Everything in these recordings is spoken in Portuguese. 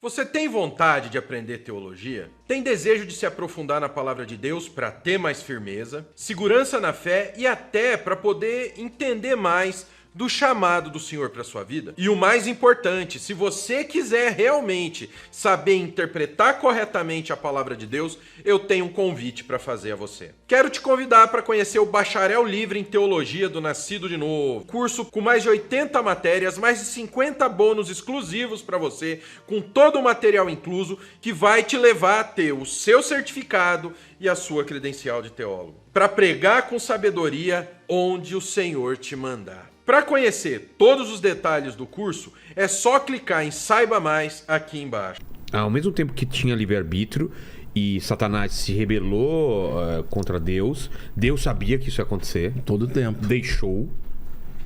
Você tem vontade de aprender teologia? Tem desejo de se aprofundar na palavra de Deus para ter mais firmeza, segurança na fé e até para poder entender mais do chamado do Senhor para sua vida? E o mais importante, se você quiser realmente saber interpretar corretamente a palavra de Deus, eu tenho um convite para fazer a você. Quero te convidar para conhecer o Bacharel Livre em Teologia do Nascido de Novo. Curso com mais de 80 matérias, mais de 50 bônus exclusivos para você, com todo o material incluso, que vai te levar a ter o seu certificado e a sua credencial de teólogo. Para pregar com sabedoria onde o Senhor te mandar. Para conhecer todos os detalhes do curso, é só clicar em Saiba Mais aqui embaixo. Ao mesmo tempo que tinha livre-arbítrio e Satanás se rebelou contra Deus, Deus sabia que isso ia acontecer. Todo tempo. Deixou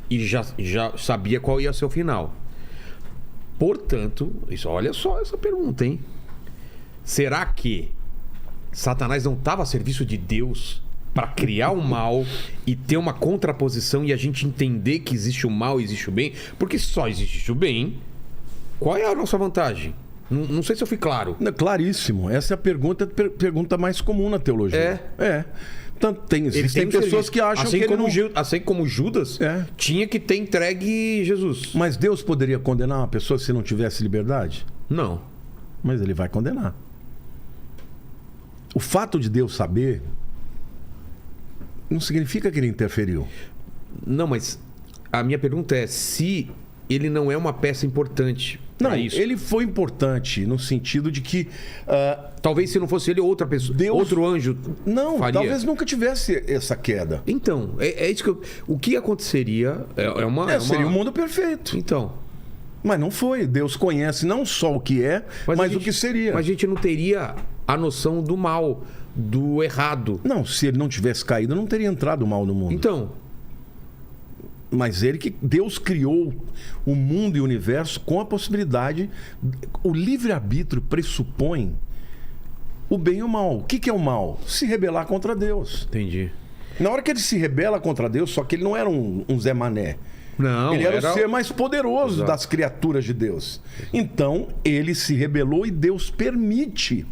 e já sabia qual ia ser o final. Portanto, olha só essa pergunta, hein? Será que Satanás não estava a serviço de Deus para criar o mal e ter uma contraposição e a gente entender que existe o mal e existe o bem? Porque se só existe o bem, qual é a nossa vantagem? Não sei se eu fui claro. Claríssimo. Essa é a pergunta mais comum na teologia. É. Existem pessoas que acham assim que assim como Judas tinha que ter entregue Jesus. Mas Deus poderia condenar uma pessoa se não tivesse liberdade? Não. Mas ele vai condenar. O fato de Deus saber não significa que ele interferiu. Não, mas a minha pergunta é se ele não é uma peça importante. Não, ele foi importante no sentido de que... talvez se não fosse ele, outra pessoa, outro anjo faria. Talvez nunca tivesse essa queda. Então, é isso que o que aconteceria seria um mundo perfeito. Então. Mas não foi. Deus conhece não só o que é, mas o que seria. Mas a gente não teria a noção do mal, do errado. Não, se ele não tivesse caído, não teria entrado o mal no mundo. Então. Mas Deus criou o mundo e o universo com a possibilidade... O livre-arbítrio pressupõe o bem e o mal. O que é o mal? Se rebelar contra Deus. Entendi. Na hora que ele se rebela contra Deus, só que ele não era um Zé Mané. Não, ele era o ser mais poderoso das criaturas de Deus. Então, ele se rebelou e Deus permite.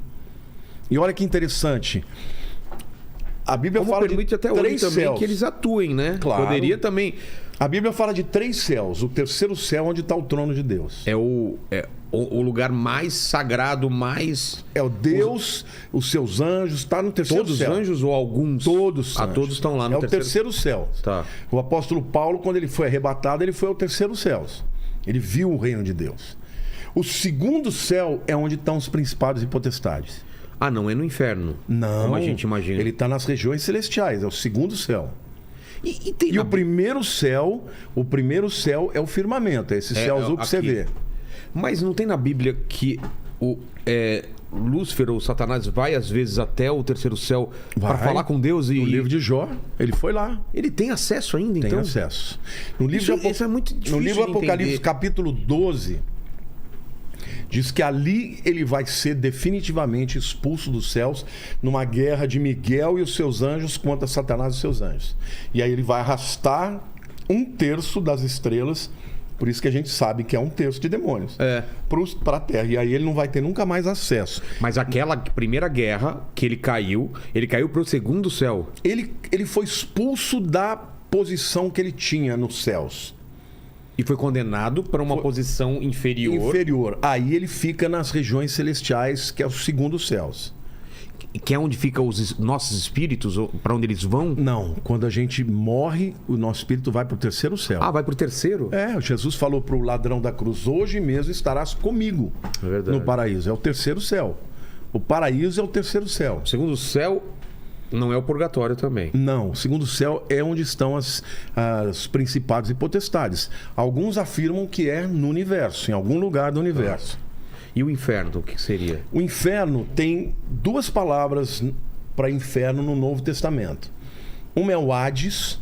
E olha que interessante. A Bíblia fala permite de até hoje três também céus. Que eles atuem, né? Claro. Poderia também. A Bíblia fala de 3 céus. O terceiro céu onde está o trono de Deus. É o lugar mais sagrado, mais... É o Deus, os seus anjos, está no terceiro todos céu. Todos os anjos ou alguns? Todos. Todos estão lá no terceiro. É o terceiro céu. Tá. O apóstolo Paulo, quando ele foi arrebatado, ele foi ao terceiro céu. Ele viu o reino de Deus. O segundo céu é onde estão os principados e potestades. Ah, não é no inferno. Não. Como a gente imagina. Ele está nas regiões celestiais, é o segundo céu. E o primeiro céu é o firmamento, é esse céu azul que você vê. Mas não tem na Bíblia que Lúcifer ou Satanás vai às vezes até o terceiro céu para falar com Deus? No livro de Jó, ele foi lá. Ele tem acesso ainda, então? Tem acesso. No livro isso é muito difícil. No livro de Apocalipse, entender. capítulo 12, diz que ali ele vai ser definitivamente expulso dos céus numa guerra de Miguel e os seus anjos contra Satanás e os seus anjos. E aí ele vai arrastar 1/3 das estrelas, por isso que a gente sabe que é 1/3 de demônios, para a Terra. E aí ele não vai ter nunca mais acesso. Mas aquela primeira guerra que ele caiu para o segundo céu. Ele foi expulso da posição que ele tinha nos céus. E foi condenado para uma posição inferior. Aí ele fica nas regiões celestiais, que é os segundos céus. Que é onde ficam os nossos espíritos? Para onde eles vão? Não. Quando a gente morre, o nosso espírito vai para o terceiro céu. Ah, vai para o terceiro? Jesus falou para o ladrão da cruz: hoje mesmo estarás comigo no paraíso. É o terceiro céu. O paraíso é o terceiro céu. O segundo céu não é o purgatório também. Não, o segundo céu é onde estão os principados e potestades. Alguns afirmam que é no universo, em algum lugar do universo. E o inferno, o que seria? O inferno tem 2 palavras para inferno no Novo Testamento. Uma é o Hades,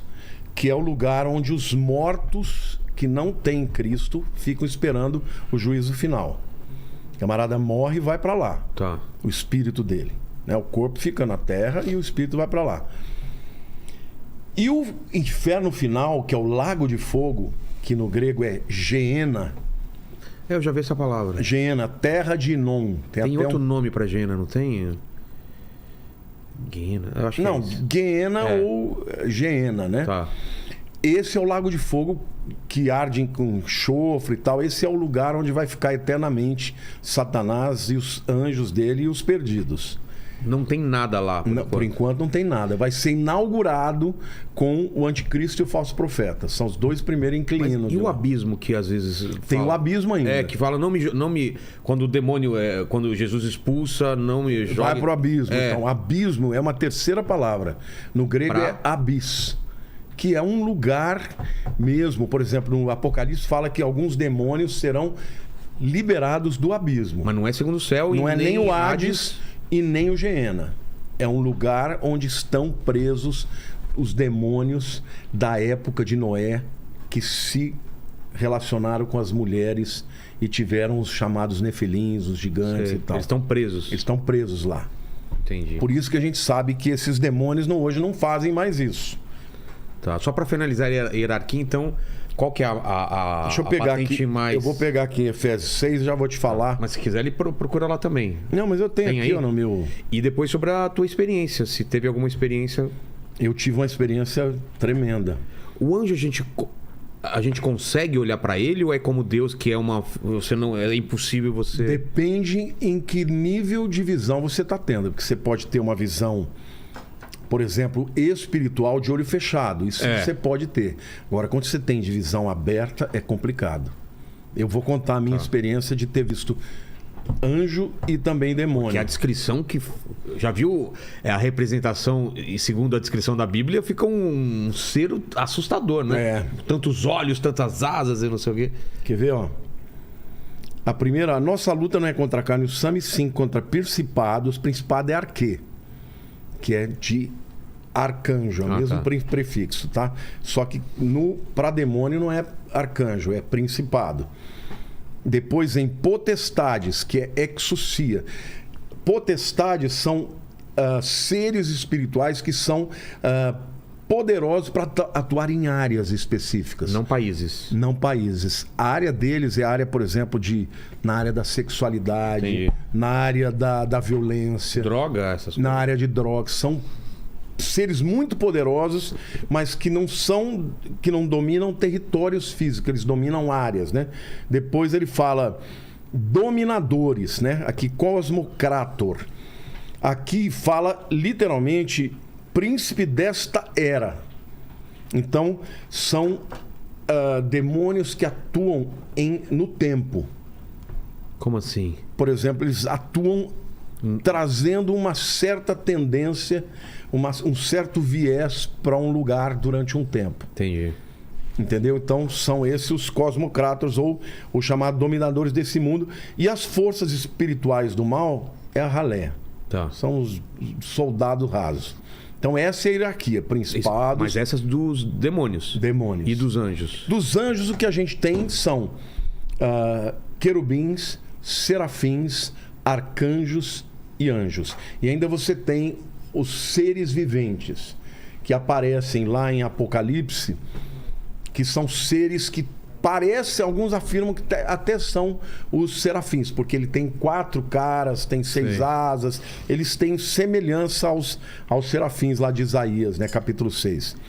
que é o lugar onde os mortos que não têm Cristo ficam esperando o juízo final. O camarada morre e vai para lá. Tá. O espírito dele. O corpo fica na terra e o espírito vai para lá. E o inferno final, que é o lago de fogo, que no grego é Geena, Eu já vi essa palavra. Geena, terra de Inon. Tem até outro nome pra Geena, não tem? Geena, eu acho que Não, é isso. Geena ou Geena, né? Tá. Esse é o lago de fogo que arde com enxofre e tal. Esse é o lugar onde vai ficar eternamente Satanás e os anjos dele e os perdidos. Não tem nada lá. Por enquanto não tem nada. Vai ser inaugurado com o anticristo e o falso profeta. São os dois primeiros inquilinos. E o abismo que às vezes Tem fala, o abismo ainda. É, que fala, não me quando o demônio, quando Jesus expulsa, não me joga... Vai pro abismo. É. Então, abismo é uma terceira palavra. No grego é abis, que é um lugar mesmo. Por exemplo, no Apocalipse fala que alguns demônios serão liberados do abismo. Mas não é segundo o céu. Não e é nem o Hades e nem o Geena. É um lugar onde estão presos os demônios da época de Noé que se relacionaram com as mulheres e tiveram os chamados nefilins, os gigantes Sei, e tal. eles estão presos. Eles estão presos lá. Entendi. Por isso que a gente sabe que esses demônios hoje não fazem mais isso. Tá, só para finalizar a hierarquia, então, qual que é Deixa eu a pegar patente aqui. mais... Eu vou pegar aqui Efésios 6 e já vou te falar. Mas se quiser, ele procura lá também. Não, mas eu tenho Tem aqui aí? ó, no meu... E depois sobre a tua experiência, se teve alguma experiência... Eu tive uma experiência tremenda. O anjo, a gente consegue olhar para ele ou é como Deus, que é uma... Você não, é impossível você... Depende em que nível de visão você está tendo. Porque você pode ter uma visão, por exemplo, espiritual de olho fechado. Isso você pode ter. Agora, quando você tem de visão aberta, é complicado. Eu vou contar a minha experiência de ter visto anjo e também demônio. Que a descrição que... Já viu a representação, e segundo a descrição da Bíblia, fica um ser assustador, né? É. Tantos olhos, tantas asas e não sei o quê. Quer ver, ó? A nossa luta não é contra a carne e o sangue, sim contra principados. Principado é arquê, que é de arcanjo, é o mesmo prefixo, tá? Só que para demônio não é arcanjo, é principado. Depois em potestades, que é exousia. Potestades são seres espirituais que são poderosos para atuar em áreas específicas. Não países. Não países. A área deles é a área, por exemplo, na área da sexualidade, Entendi. na área da violência, Droga, essas coisas. na área de drogas. São seres muito poderosos, mas que não dominam territórios físicos, eles dominam áreas, né? Depois ele fala dominadores, né? Aqui Cosmocrator. Aqui fala literalmente príncipe desta era. Então são demônios que atuam no tempo. Como assim? Por exemplo, eles atuam trazendo uma certa tendência, um certo viés para um lugar durante um tempo. Entendi. Entendeu? Então são esses os cosmocratos ou os chamados dominadores desse mundo. E as forças espirituais do mal é a ralé. Tá. São os soldados rasos. Então essa é a hierarquia. Principados, Mas essas dos demônios. demônios. E dos anjos. Dos anjos o que a gente tem são querubins, serafins, arcanjos e anjos. E ainda você tem os seres viventes que aparecem lá em Apocalipse, que são seres que parecem, alguns afirmam que até são os serafins, porque ele tem 4 caras, tem 6 asas, eles têm semelhança aos serafins lá de Isaías, né, capítulo 6.